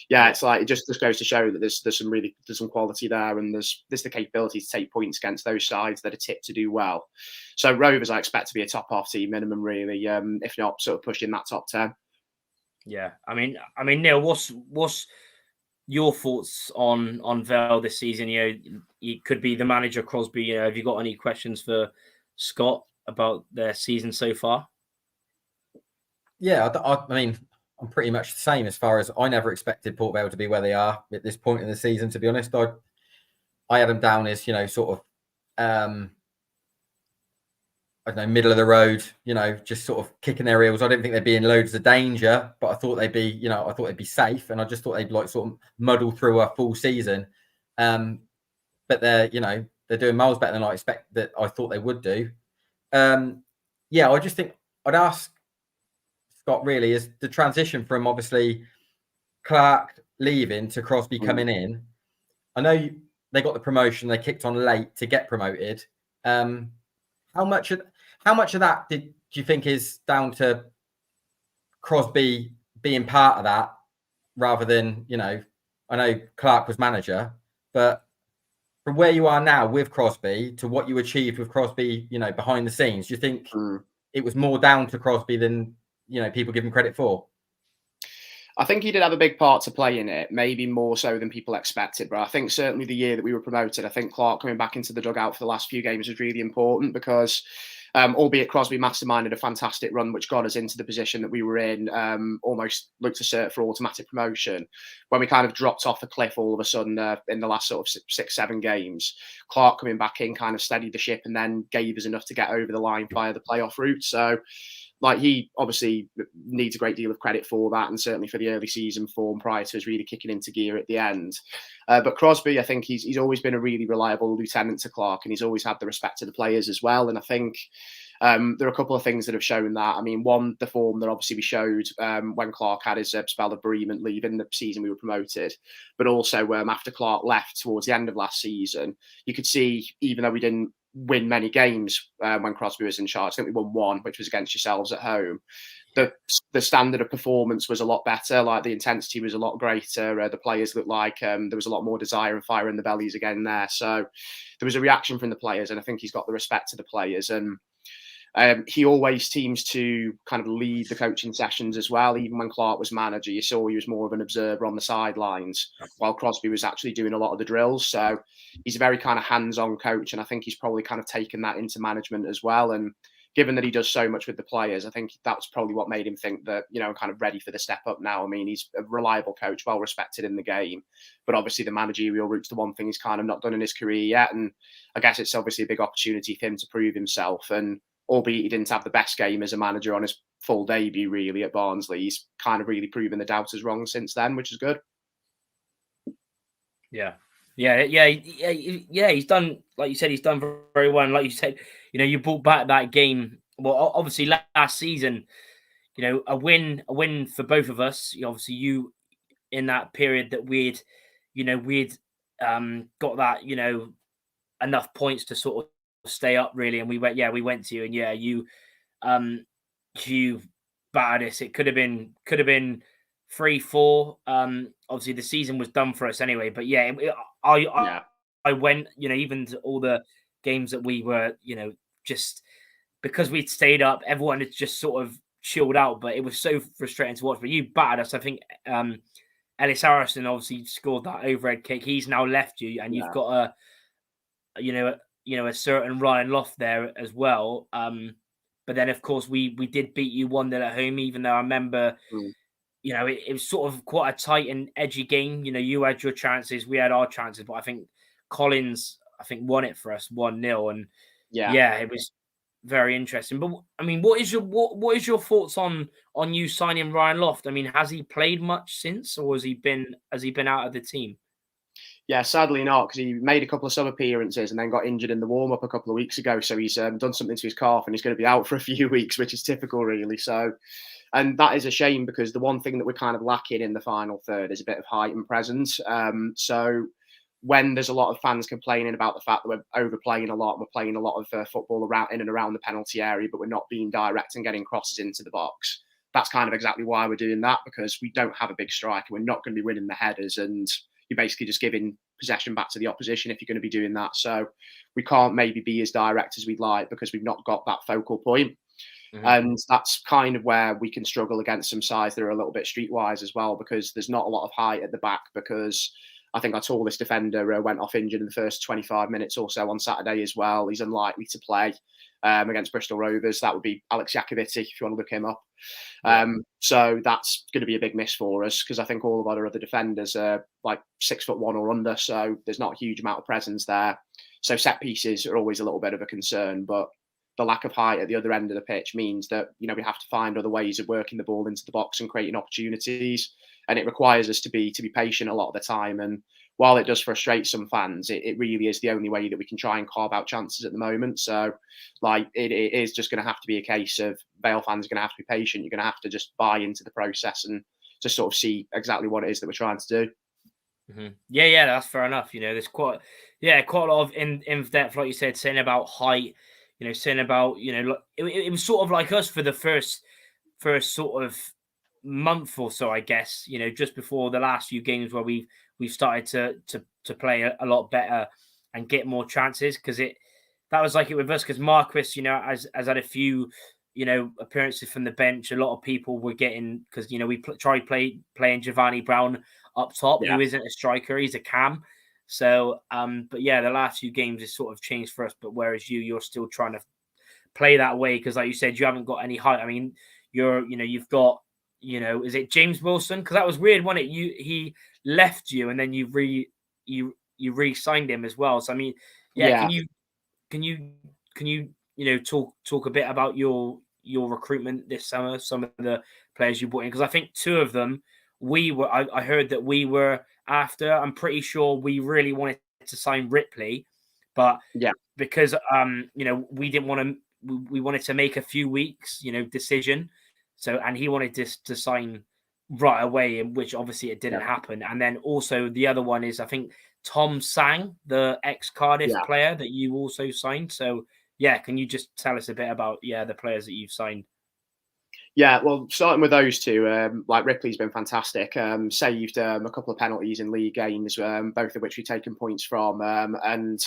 yeah, it's like it just goes to show that there's some quality there, and there's the capability to take points against those sides that are tipped to do well. So Rovers, I expect to be a top half team minimum, really, if not sort of pushing that top 10. Yeah, I mean, Neil, what's your thoughts on Vale this season? It could be the manager, Crosby. Have you got any questions for Scott about their season so far? Yeah, I mean, I'm pretty much the same as far as I never expected Port Vale to be where they are at this point in the season. To be honest, I had them down as sort of I don't know, middle of the road, just sort of kicking their heels. I didn't think they'd be in loads of danger, but I thought they'd be, I thought they'd be safe, and I just thought they'd like sort of muddle through a full season. But they're doing miles better than I thought they would do. I just think I'd ask Scott, really, is the transition from obviously Clark leaving to Crosby coming in. I know they got the promotion, they kicked on late to get promoted. How much of that do you think is down to Crosby being part of that, rather than I know Clark was manager, but from where you are now with Crosby to what you achieved with Crosby, behind the scenes, do you think it was more down to Crosby than people give him credit for? I think he did have a big part to play in it, maybe more so than people expected. But I think certainly the year that we were promoted, I think Clark coming back into the dugout for the last few games was really important because, albeit Crosby masterminded a fantastic run, which got us into the position that we were in, almost looked to cert for automatic promotion. When we kind of dropped off a cliff all of a sudden in the last sort of 6-7 games, Clark coming back in kind of steadied the ship and then gave us enough to get over the line via the playoff route. So, he obviously needs a great deal of credit for that, and certainly for the early season form prior to us really kicking into gear at the end. But Crosby, I think he's always been a really reliable lieutenant to Clark, and he's always had the respect of the players as well. And I think there are a couple of things that have shown that. I mean, one, the form that obviously we showed when Clark had his spell of bereavement leaving the season we were promoted, but also after Clark left towards the end of last season, you could see, even though we didn't win many games when Crosby was in charge, I think we won one, which was against yourselves at home. The standard of performance was a lot better. Like, the intensity was a lot greater. The players looked like there was a lot more desire and fire in the bellies again there. So there was a reaction from the players, and I think he's got the respect of the players. And he always seems to kind of lead the coaching sessions as well. Even when Clark was manager, you saw he was more of an observer on the sidelines, while Crosby was actually doing a lot of the drills. So he's a very kind of hands-on coach, and I think he's probably kind of taken that into management as well. And given that he does so much with the players, I think that's probably what made him think that, I'm kind of ready for the step up now. I mean, he's a reliable coach, well respected in the game, but obviously the managerial route's the one thing he's kind of not done in his career yet. And I guess it's obviously a big opportunity for him to prove himself. And albeit he didn't have the best game as a manager on his full debut, really, at Barnsley, he's kind of really proven the doubters wrong since then, which is good. Yeah. He's done, like you said, he's done very well. And like you said, you brought back that game. Well, obviously last season, a win for both of us. Obviously, you in that period that we'd got that, enough points to sort of stay up, really. And we went to you, and you battered us. It could have been 3-4. Obviously the season was done for us anyway, but I went, even to all the games that we were, just because we'd stayed up, everyone had just sort of chilled out, but it was so frustrating to watch. But you battered us. I think Ellis Harrison obviously scored that overhead kick. He's now left you, and you've got a certain Ryan Loft there as well. But then of course we did beat you 1-0 at home, even though I remember it was sort of quite a tight and edgy game. You had your chances, we had our chances, but I think Collins won it for us 1-0, and it was very interesting. But I mean, what is your thoughts on you signing Ryan Loft? I mean, has he played much since, or has he been out of the team? Yeah, sadly not, because he made a couple of sub appearances and then got injured in the warm up a couple of weeks ago. So he's done something to his calf and he's going to be out for a few weeks, which is typical, really. So, and that is a shame because the one thing that we're kind of lacking in the final third is a bit of height and presence. So when there's a lot of fans complaining about the fact that we're overplaying a lot and we're playing a lot of football around in and around the penalty area, but we're not being direct and getting crosses into the box, that's kind of exactly why we're doing that, because we don't have a big striker. We're not going to be winning the headers, and you're basically just giving possession back to the opposition if you're going to be doing that. So we can't maybe be as direct as we'd like because we've not got that focal point. Mm-hmm. And that's kind of where we can struggle against some sides that are a little bit streetwise as well, because there's not a lot of height at the back, because I think our tallest defender went off injured in the first 25 minutes or so on Saturday as well. He's unlikely to play against Bristol Rovers. That would be Alex Jakovici, if you want to look him up. So that's going to be a big miss for us, because I think all of our other defenders are like 6'1" or under. So there's not a huge amount of presence there. So set pieces are always a little bit of a concern, but the lack of height at the other end of the pitch means that, we have to find other ways of working the ball into the box and creating opportunities. And it requires us to be patient a lot of the time. And while it does frustrate some fans, it really is the only way that we can try and carve out chances at the moment. So, like, it is just going to have to be a case of Vale fans are going to have to be patient. You're going to have to just buy into the process and just sort of see exactly what it is that we're trying to do. Mm-hmm. Yeah, that's fair enough. There's quite a lot of in depth, like you said, saying about height. Saying about it was sort of like us for the first sort of month or so, I guess. Just before the last few games where we've started to play a lot better and get more chances, because that was like it with us, because Marquis, has had a few appearances from the bench. A lot of people were getting, because we tried playing Giovanni Brown up top, who isn't a striker, he's a cam. So, but yeah, the last few games has sort of changed for us. But whereas you're still trying to play that way, because like you said, you haven't got any height. I mean, you've got, is it James Wilson? Because that was weird, wasn't it? He left you, and then you re-signed him as well. So I mean, yeah. Can you talk a bit about your recruitment this summer? Some of the players you brought in, because I think two of them I heard that we were after. I'm pretty sure we really wanted to sign Ripley, but because we didn't want to. We wanted to make a few weeks, decision. So, and he wanted to sign right away, which obviously it didn't happen. And then also the other one is, I think, Tom Sang, the ex-Cardiff player that you also signed. So, yeah, can you just tell us a bit about the players that you've signed? Yeah, well, starting with those two, like Ripley's been fantastic. Saved a couple of penalties in league games, both of which we've taken points from. And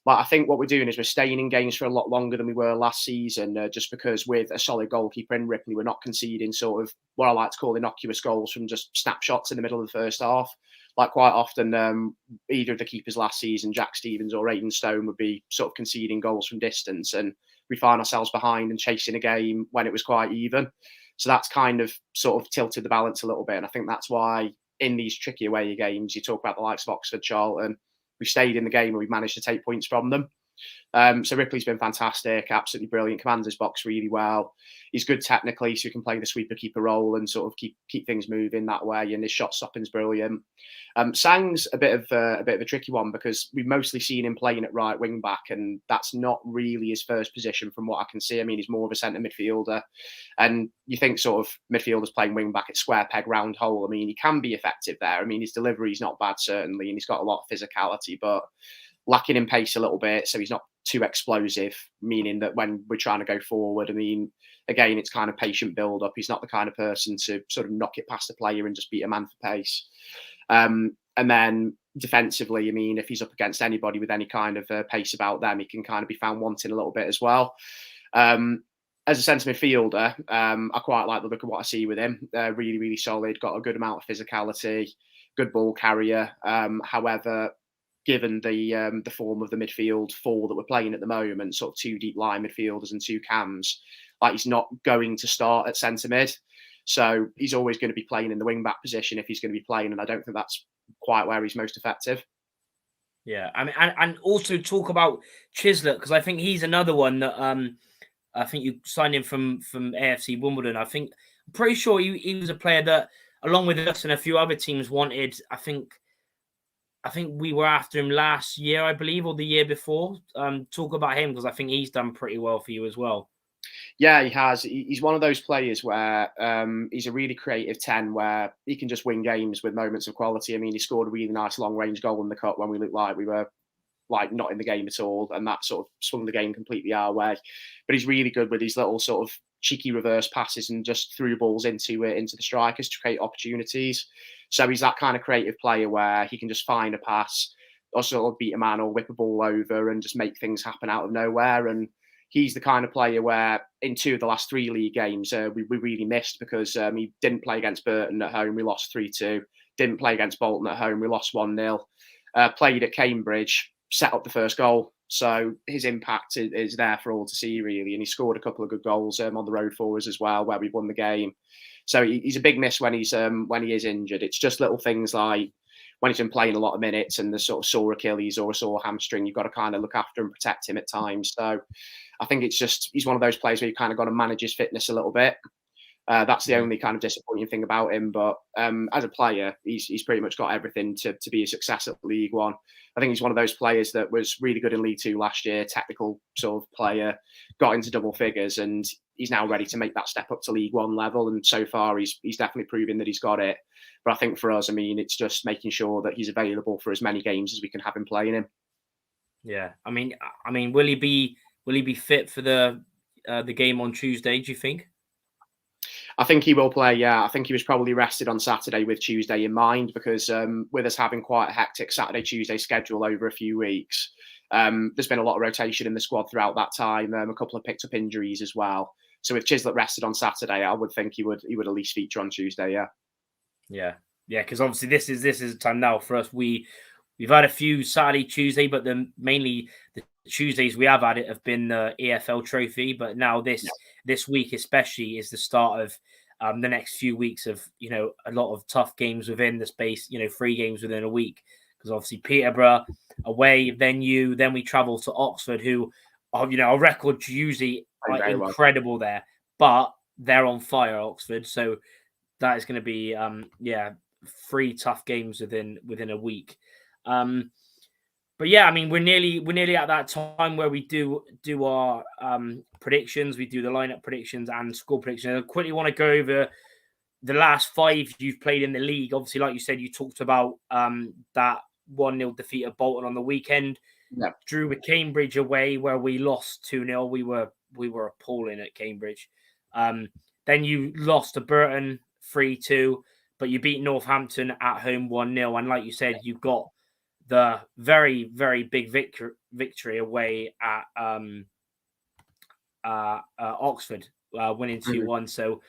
I think what we're doing is we're staying in games for a lot longer than we were last season, just because with a solid goalkeeper in Ripley, we're not conceding sort of what I like to call innocuous goals from just snapshots in the middle of the first half. Like quite often, either of the keepers last season, Jack Stevens or Aidan Stone, would be sort of conceding goals from distance, and we find ourselves behind and chasing a game when it was quite even. So that's kind of sort of tilted the balance a little bit. And I think that's why in these tricky away games, you talk about the likes of Oxford, Charlton, we stayed in the game and we managed to take points from them. So Ripley's been fantastic, absolutely brilliant, commands his box really well. He's good technically, so he can play the sweeper keeper role and sort of keep things moving that way. And his shot stopping's brilliant. Sang's a bit of a tricky one, because we've mostly seen him playing at right wing back, and that's not really his first position from what I can see. I mean, he's more of a centre midfielder, and you think sort of midfielders playing wing back at square peg round hole. I mean, he can be effective there. I mean, his delivery's not bad certainly, and he's got a lot of physicality, but lacking in pace a little bit, so he's not too explosive, meaning that when we're trying to go forward, I mean, again, it's kind of patient build-up. He's not the kind of person to sort of knock it past a player and just beat a man for pace. And then defensively, I mean, if he's up against anybody with any kind of pace about them, he can kind of be found wanting a little bit as well. As a centre midfielder, I quite like the look of what I see with him. Really, really solid, got a good amount of physicality, good ball carrier. However, given the form of the midfield four that we're playing at the moment, sort of two deep line midfielders and two cams, like he's not going to start at centre mid. So he's always going to be playing in the wing back position if he's going to be playing, and I don't think that's quite where he's most effective. Yeah, I mean, and also talk about Chislett, because I think he's another one that I think you signed him from AFC Wimbledon. I'm pretty sure he was a player that, along with us and a few other teams, wanted. I think I think we were after him last year, I believe, or the year before. Talk about him, because I think he's done pretty well for you as well. Yeah, he has. He's one of those players where he's a really creative 10 where he can just win games with moments of quality. I mean, he scored a really nice long-range goal in the cup when we looked like we were not in the game at all, and that sort of swung the game completely our way. But he's really good with these little sort of cheeky reverse passes and just threw balls into the strikers to create opportunities. So he's that kind of creative player where he can just find a pass, or sort of beat a man or whip a ball over and just make things happen out of nowhere. And he's the kind of player where in 2 of the last 3 league games we really missed because he didn't play against Burton at home. We lost 3-2. Didn't play against Bolton at home. We lost 1-0. Played at Cambridge, set up the first goal. So his impact is there for all to see, really. And he scored a couple of good goals on the road for us as well, where we won the game. So he's a big miss when he is injured. It's just little things like when he's been playing a lot of minutes and the sort of sore Achilles or a sore hamstring, you've got to kind of look after and protect him at times. So I think it's just he's one of those players where you kind of got to manage his fitness a little bit. That's the only kind of disappointing thing about him. But as a player, he's pretty much got everything to be a success at League One. I think he's one of those players that was really good in League Two last year, technical sort of player, got into double figures, and he's now ready to make that step up to League One level. And so far, he's definitely proving that he's got it. But I think for us, I mean, it's just making sure that he's available for as many games as we can have him playing in. Yeah, I mean, will he be fit for the game on Tuesday, do you think? I think he will play, yeah. I think he was probably rested on Saturday with Tuesday in mind because with us having quite a hectic Saturday, Tuesday schedule over a few weeks, there's been a lot of rotation in the squad throughout that time. A couple of picked up injuries as well. So if Chislett rested on Saturday, I would think he would at least feature on Tuesday, yeah. Yeah, because obviously this is a time now for us. We've had a few Saturday, Tuesday, but mainly the Tuesdays we have had it have been the EFL Trophy. But now this week especially is the start of the next few weeks of a lot of tough games within the space. 3 games within a week, because obviously Peterborough away venue, then we travel to Oxford, who are our records usually are incredible there, but they're on fire, Oxford. So that is going to be 3 tough games within a week. But yeah, I mean, we're nearly at that time where we do our predictions. We do the lineup predictions and score predictions. I quickly want to go over the last 5 you've played in the league. Obviously, like you said, you talked about that 1-0 defeat at Bolton on the weekend. Yeah. Drew with Cambridge away, where we lost 2-0. We were appalling at Cambridge. Then you lost to Burton 3-2, but you beat Northampton at home 1-0. And like you said, you got the very, very big victory away at Oxford, winning 2-1. So,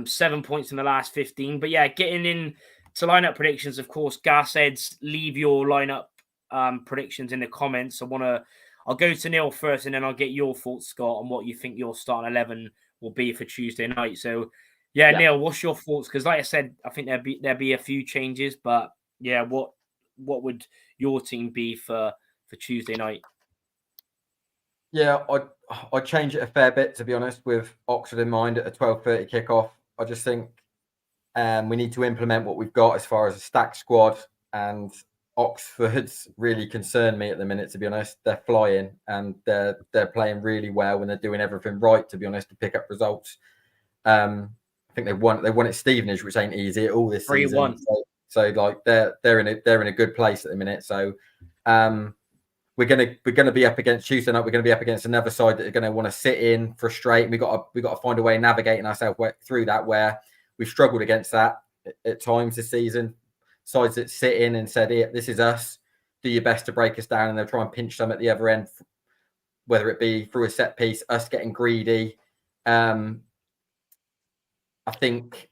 7 points in the last 15. But yeah, getting in to lineup predictions, of course, Garceads, leave your lineup predictions in the comments. I'll go to Neil first, and then I'll get your thoughts, Scott, on what you think your starting 11 will be for Tuesday night. So, Neil, what's your thoughts? Because like I said, I think there'd be a few changes, but yeah, what would your team be for Tuesday night? Yeah, I'd change it a fair bit, to be honest, with Oxford in mind at a 12:30 kickoff. I just think we need to implement what we've got as far as a stacked squad, and Oxford's really concern me at the minute, to be honest. They're flying and they're playing really well when they're doing everything right, to be honest, to pick up results. I think they won at Stevenage, which ain't easy at all this season. So like they're in a good place at the minute. So we're gonna be up against Tuesday night. We're gonna be up against another side that are gonna want to sit in, frustrate. We got to find a way of navigating ourselves through that, where we've struggled against that at times this season. Sides that sit in and said, "This is us. Do your best to break us down," and they'll try and pinch some at the other end, whether it be through a set piece, us getting greedy. I think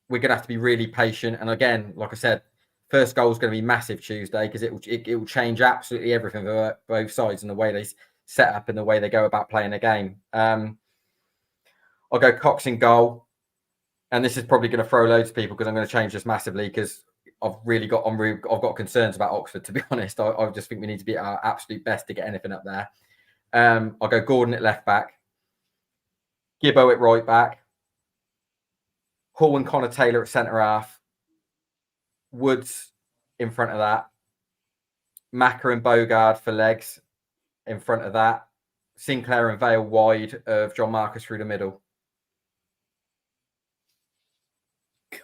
we're going to have to be really patient. And again, like I said, first goal is going to be massive Tuesday, because it will change absolutely everything for both sides and the way they set up and the way they go about playing a game. I'll go Cox in goal. And this is probably going to throw loads of people, because I'm going to change this massively, because I've got concerns about Oxford, to be honest. I just think we need to be at our absolute best to get anything up there. I'll go Gordon at left back, Gibbo at right back, Hall and Connor Taylor at centre half, Woods in front of that. Macca and Bogard for legs in front of that. Sinclair and Vale wide of John Marcus through the middle.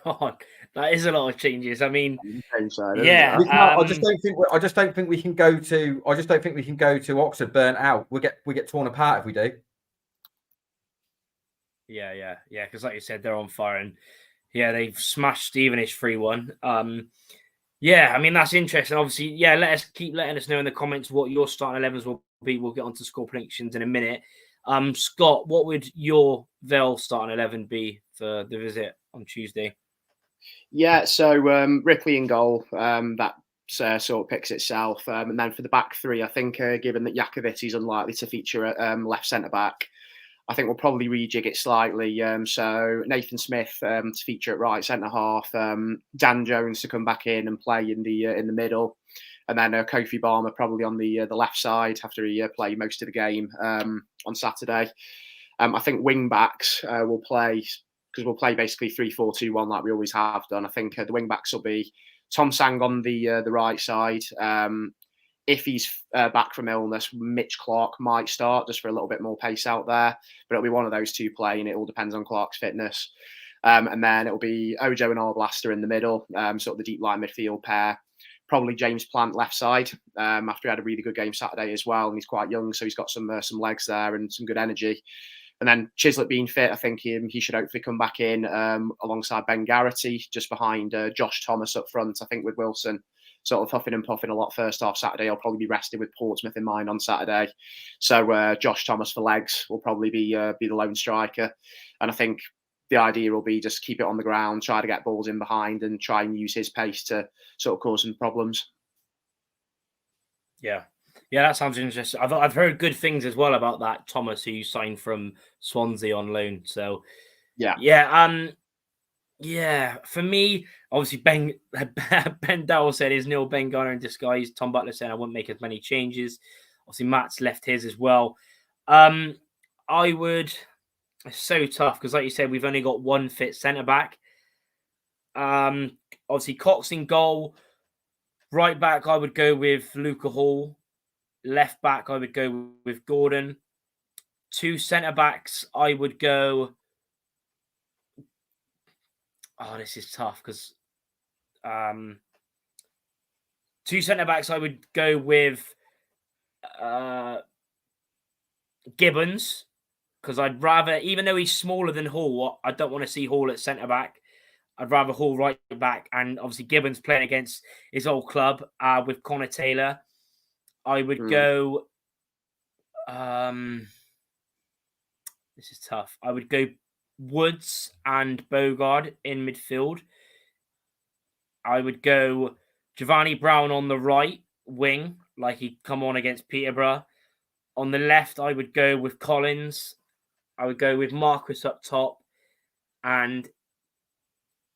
God, that is a lot of changes. I mean, yeah. I just don't think we can go to. I just don't think we can go to Oxford burnt out. We get torn apart if we do. Yeah. Because like you said, they're on fire, and they've smashed Stevenage 3-1. Yeah, I mean that's interesting. Obviously, keep letting us know in the comments what your starting 11s will be. We'll get onto score predictions in a minute. Scott, what would your Vale starting 11 be for the visit on Tuesday? Yeah, so Ripley in goal. That sort of picks itself. And then for the back three, I think given that Jakovic is unlikely to feature at left centre back, I think we'll probably rejig it slightly. So Nathan Smith to feature at right centre half, Dan Jones to come back in and play in the middle, and then Kofi Barmer probably on the left side after he played most of the game on Saturday. I think wing backs will play, because we'll play basically 3-4-2-1 like we always have done. I think the wing backs will be Tom Sang on the right side. If he's back from illness, Mitch Clark might start just for a little bit more pace out there, but it'll be one of those two playing. It all depends on Clark's fitness. And then it'll be Ojo and Arblaster in the middle, sort of the deep line midfield pair. Probably James Plant left side after he had a really good game Saturday as well. And he's quite young, so he's got some legs there and some good energy. And then Chislett being fit, I think he should hopefully come back in alongside Ben Garrity, just behind Josh Thomas up front. I think with Wilson sort of huffing and puffing a lot first half Saturday, I'll probably be rested with Portsmouth in mind on Saturday. So Josh Thomas for legs will probably be the lone striker. And I think the idea will be just keep it on the ground, try to get balls in behind and try and use his pace to sort of cause some problems. Yeah, that sounds interesting. I've heard good things as well about that Thomas, who signed from Swansea on loan. So yeah. For me, obviously Ben Dowell said is Neil Ben Gunner in disguise. Tom Butler said I wouldn't make as many changes. Obviously Matt's left his as well. I would. It's so tough because, like you said, we've only got one fit centre back. Obviously Cox in goal. Right back, I would go with Luca Hall. Left back, I would go with Gordon. Two centre backs, I would go. Oh, this is tough because two centre backs, I would go with Gibbons, because I'd rather, even though he's smaller than Hall, I don't want to see Hall at centre back. I'd rather Hall right back, and obviously Gibbons playing against his old club with Connor Taylor. I would go. This is tough. I would go Woods and Bogard in midfield. I would go Giovanni Brown on the right wing, like he'd come on against Peterborough. On the left, I would go with Collins. I would go with Marquis up top. And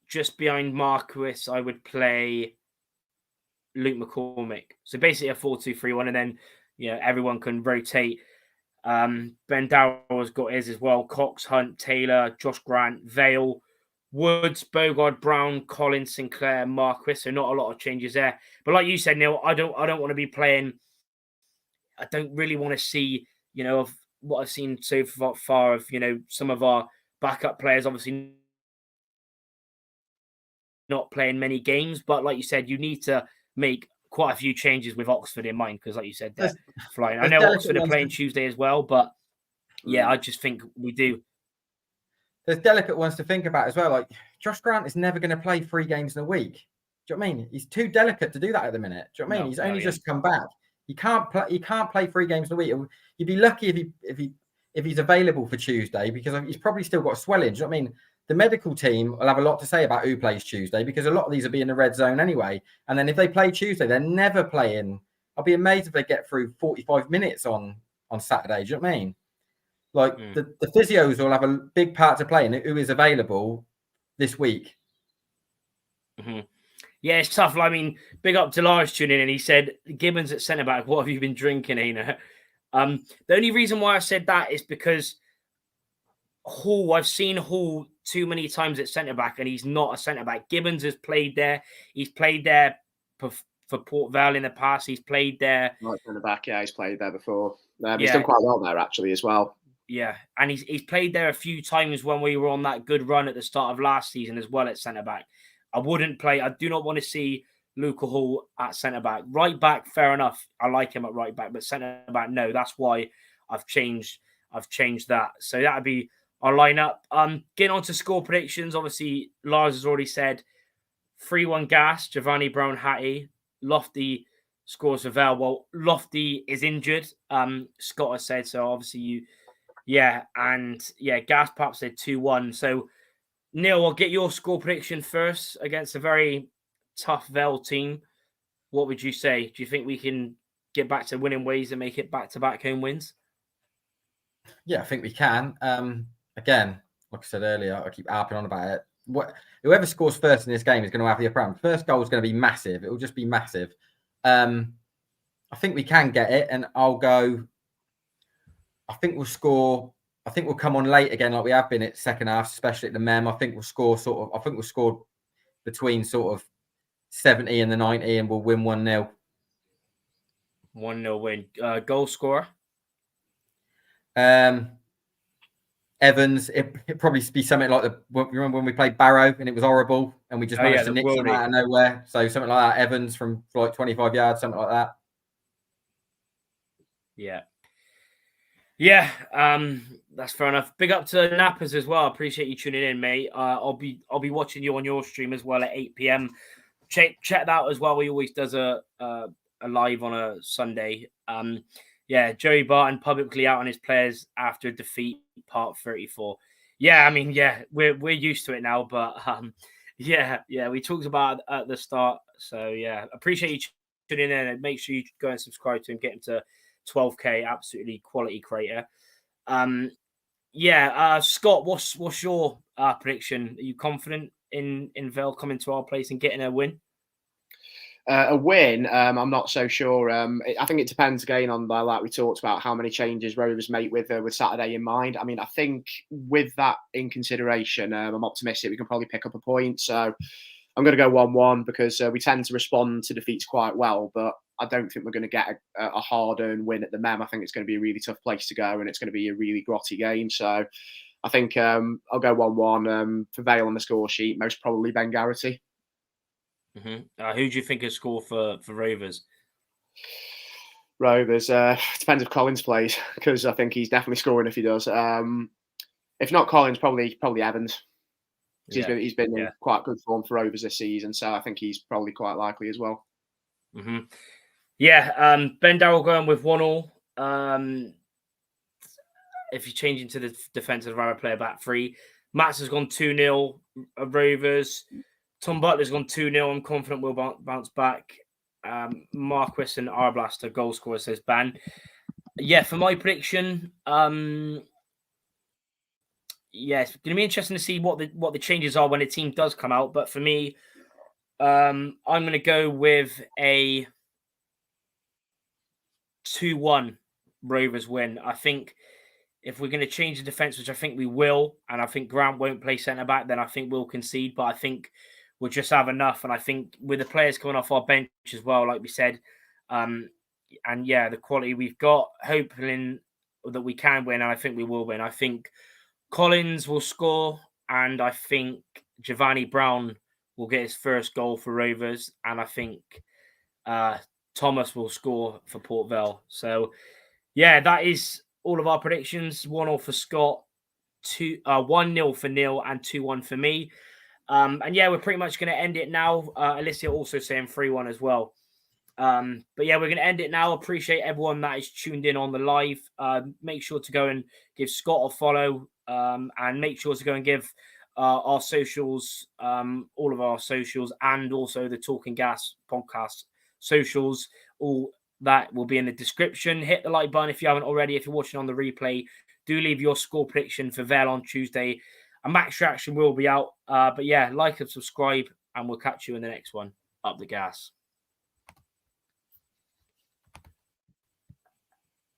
just behind Marquis, I would play Luke McCormick. So basically a 4-2-3-1, and then everyone can rotate. Ben Dowell has got his as well. Cox, Hunt, Taylor, Josh Grant, Vale, Woods, Bogard, Brown, Collins, Sinclair, Marquis. So not a lot of changes there. But like you said, Neil, I don't want to be playing. I don't really want to see, of what I've seen so far of, some of our backup players, obviously not playing many games. But like you said, you need to make quite a few changes with Oxford in mind, because like you said, they're flying. I know Oxford are playing Tuesday as well, but I just think we do. There's delicate ones to think about as well. Like Josh Grant is never going to play 3 games in a week. Do you know what I mean? He's too delicate to do that at the minute. Do you know what I mean? He's only just come back. He can't play 3 games in a week. You'd be lucky if he's available for Tuesday, because he's probably still got swelling. Do you know what I mean? The medical team will have a lot to say about who plays Tuesday, because a lot of these will be in the red zone anyway. And then if they play Tuesday, they're never playing. I'll be amazed if they get through 45 minutes on Saturday. Do you know what I mean? Like the physios will have a big part to play in who is available this week. Mm-hmm. Yeah, it's tough. I mean, big up to Lars tuning in. He said, Gibbons at centre back, what have you been drinking, Aina? The only reason why I said that is because Hall, I've seen Hall too many times at centre back, and he's not a centre back. Gibbons has played there. He's played there for Port Vale in the past. He's played there. Right in the back, yeah, he's played there before. He's Yeah. done quite well there actually as well. Yeah, and he's played there a few times when we were on that good run at the start of last season as well at centre back. I do not want to see Luca Hall at centre back. Right back, fair enough. I like him at right back, but centre back, no. That's why I've changed that. So that would be our lineup. Getting on to score predictions. Obviously, Lars has already said 3-1 Gas, Giovanni Brown Hattie, Lofty scores for Vale. Well, Lofty is injured. Scott has said so. Obviously, Gas perhaps said 2-1. So, Neil, I'll get your score prediction first against a very tough Vale team. What would you say? Do you think we can get back to winning ways and make it back-to-back home wins? Yeah, I think we can. Again, like I said earlier, I keep harping on about it. Whoever scores first in this game is going to have the upper hand. First goal is going to be massive. It will just be massive. I think we can get it, and I'll go. I think we'll score. I think we'll come on late again, like we have been at second half, especially at the Mem. I think we'll score we'll score between sort of 70 and the 90, and we'll win 1-0. 1-0 win. Goal scorer? Evans. It'd probably be something like remember when we played Barrow and it was horrible, and we just managed to nick them out of nowhere. So something like that. Evans from like 25 yards, something like that. Yeah. Yeah, that's fair enough. Big up to Nappers as well. Appreciate you tuning in, mate. I'll be watching you on your stream as well at 8 p.m. Check that out as well. He always does a live on a Sunday. Joey Barton publicly out on his players after defeat, part 34. Yeah, I mean, we're used to it now, but we talked about it at the start. So yeah, appreciate you tuning in, and make sure you go and subscribe to him, get him to 12K, absolutely quality creator. Scott, what's your prediction? Are you confident in Vale coming to our place and getting a win? A win, I'm not so sure. I think it depends again on, like we talked about, how many changes Rovers make with Saturday in mind. I mean, I think with that in consideration, I'm optimistic we can probably pick up a point. So I'm going to go 1-1 because we tend to respond to defeats quite well, but I don't think we're going to get a hard-earned win at the Mem. I think it's going to be a really tough place to go, and it's going to be a really grotty game. So I think I'll go 1-1 for Vale on the score sheet, most probably Ben Garrity. Mm-hmm. Who do you think will score for Rovers? Rovers, depends if Collins plays, because I think he's definitely scoring if he does. If not Collins, probably Evans. He's been in quite good form for Rovers this season, so I think he's probably quite likely as well. Mm-hmm. Yeah, Ben Darrell going with 1-1. If you're changing to the defensive, I'd rather play a back three. Mats has gone 2-0 Rovers. Tom Butler's gone 2-0. I'm confident we'll bounce back. Marquis and Arblaster goal scorer, says Ban. Yeah, for my prediction, it's going to be interesting to see what the changes are when a team does come out. But for me, I'm going to go with a 2-1 Rovers win. I think if we're going to change the defence, which I think we will, and I think Grant won't play centre-back, then I think we'll concede. But I think we'll just have enough. And I think with the players coming off our bench as well, like we said, the quality we've got, hoping that we can win, and I think we will win. I think Collins will score, and I think Giovanni Brown will get his first goal for Rovers, and I think Thomas will score for Port Vale. So, that is all of our predictions. 1-0 for Scott, 1-0 for Neil, and 2-1 for me. We're pretty much going to end it now. Alicia also saying 3-1 as well. We're going to end it now. Appreciate everyone that is tuned in on the live. Make sure to go and give Scott a follow, and make sure to go and give our socials, all of our socials, and also the Talking Gas podcast socials. All that will be in the description. Hit the like button if you haven't already. If you're watching on the replay, do leave your score prediction for Vale on Tuesday. A match reaction will be out. Like and subscribe, and we'll catch you in the next one. Up the gas.